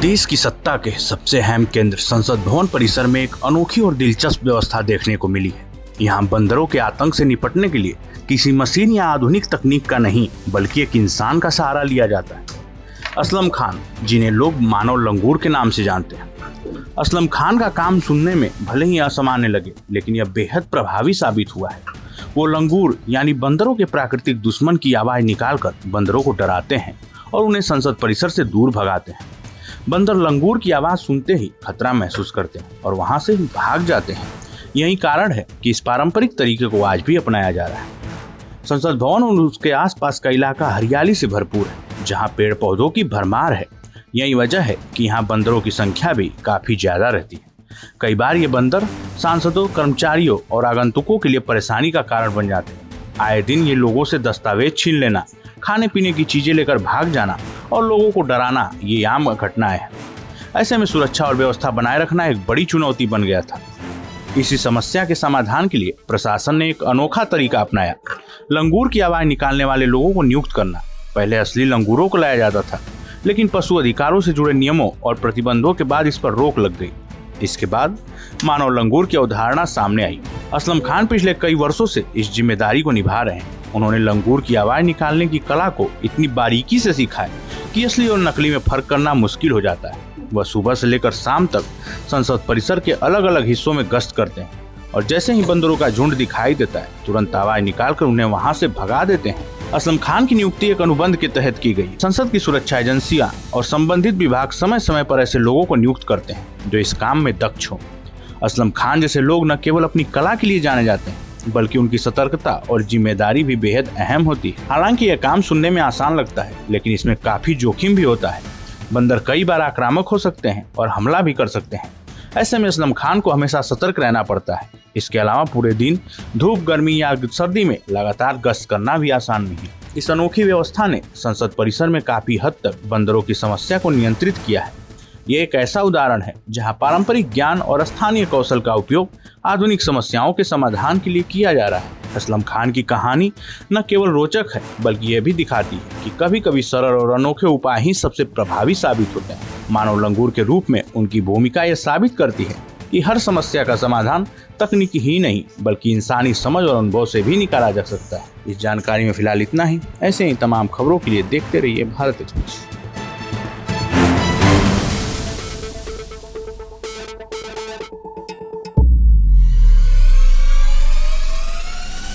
देश की सत्ता के सबसे अहम केंद्र संसद भवन परिसर में एक अनोखी और दिलचस्प व्यवस्था देखने को मिली है। यहाँ बंदरों के आतंक से निपटने के लिए किसी मशीन या आधुनिक तकनीक का नहीं बल्कि एक इंसान का सहारा लिया जाता है। असलम खान, जिन्हें लोग मानव लंगूर के नाम से जानते हैं। असलम खान का काम सुनने में भले ही असामान्य लगे, लेकिन यह बेहद प्रभावी साबित हुआ है। वो लंगूर यानी बंदरों के प्राकृतिक दुश्मन की आवाज निकालकर बंदरों को डराते हैं और उन्हें संसद परिसर से दूर भगाते हैं। बंदर लंगूर की आवाज सुनते ही खतरा महसूस करते हैं और वहां से भाग जाते हैं। यही कारण है कि इस पारंपरिक तरीके को आज भी अपनाया जा रहा है। संसद भवन और उसके आसपास का इलाका हरियाली से भरपूर है, जहां पेड़ पौधों की भरमार है। यही वजह है कि यहाँ बंदरों की संख्या भी काफी ज्यादा रहती है। कई बार ये बंदर सांसदों, कर्मचारियों और आगंतुकों के लिए परेशानी का कारण बन जाते हैं। आए दिन ये लोगों से दस्तावेज छीन लेना, खाने पीने की चीजें लेकर भाग जाना और लोगों को डराना ये आम घटनाएं हैं। ऐसे में सुरक्षा और व्यवस्था बनाए रखना एक बड़ी चुनौती बन गया था। इसी समस्या के समाधान के लिए प्रशासन ने एक अनोखा तरीका अपनाया। लंगूर की आवाज निकालने वाले लोगों को नियुक्त करना। पहले असली लंगूरों को लाया जाता था, लेकिन पशु अधिकारों से जुड़े नियमों और प्रतिबंधों के बाद इस पर रोक लग गई। इसके बाद मानव लंगूर की अवधारणा सामने आई। असलम खान पिछले कई वर्षों से इस जिम्मेदारी को निभा रहे हैं। उन्होंने लंगूर की आवाज निकालने की कला को इतनी बारीकी से सीखा है कि असली और नकली में फर्क करना मुश्किल हो जाता है। वह सुबह से लेकर शाम तक संसद परिसर के अलग अलग हिस्सों में गश्त करते हैं और जैसे ही बंदरों का झुंड दिखाई देता है, तुरंत आवाज निकालकर उन्हें वहां से भगा देते हैं। असलम खान की नियुक्ति एक अनुबंध के तहत की गई। संसद की सुरक्षा एजेंसियां और संबंधित विभाग समय समय पर ऐसे लोगों को नियुक्त करते हैं जो इस काम में दक्ष हो। असलम खान जैसे लोग न केवल अपनी कला के लिए जाने जाते हैं, बल्कि उनकी सतर्कता और जिम्मेदारी भी बेहद अहम होती है। हालांकि यह काम सुनने में आसान लगता है, लेकिन इसमें काफी जोखिम भी होता है। बंदर कई बार आक्रामक हो सकते हैं और हमला भी कर सकते हैं। ऐसे में असलम खान को हमेशा सतर्क रहना पड़ता है। इसके अलावा पूरे दिन धूप, गर्मी या सर्दी में लगातार गश्त करना भी आसान नहीं है। इस अनोखी व्यवस्था ने संसद परिसर में काफी हद तक बंदरों की समस्या को नियंत्रित किया है। ये एक ऐसा उदाहरण है जहां पारंपरिक ज्ञान और स्थानीय कौशल का उपयोग आधुनिक समस्याओं के समाधान के लिए किया जा रहा है। असलम खान की कहानी न केवल रोचक है, बल्कि यह भी दिखाती है कि कभी कभी सरल और अनोखे उपाय ही सबसे प्रभावी साबित होते हैं। मानव लंगूर के रूप में उनकी भूमिका यह साबित करती है कि हर समस्या का समाधान तकनीकी ही नहीं, बल्कि इंसानी समझ और अनुभव से भी निकाला जा सकता है। इस जानकारी में फिलहाल इतना ही। ऐसे ही तमाम खबरों के लिए देखते रहिए भारत एक्सप्रेस।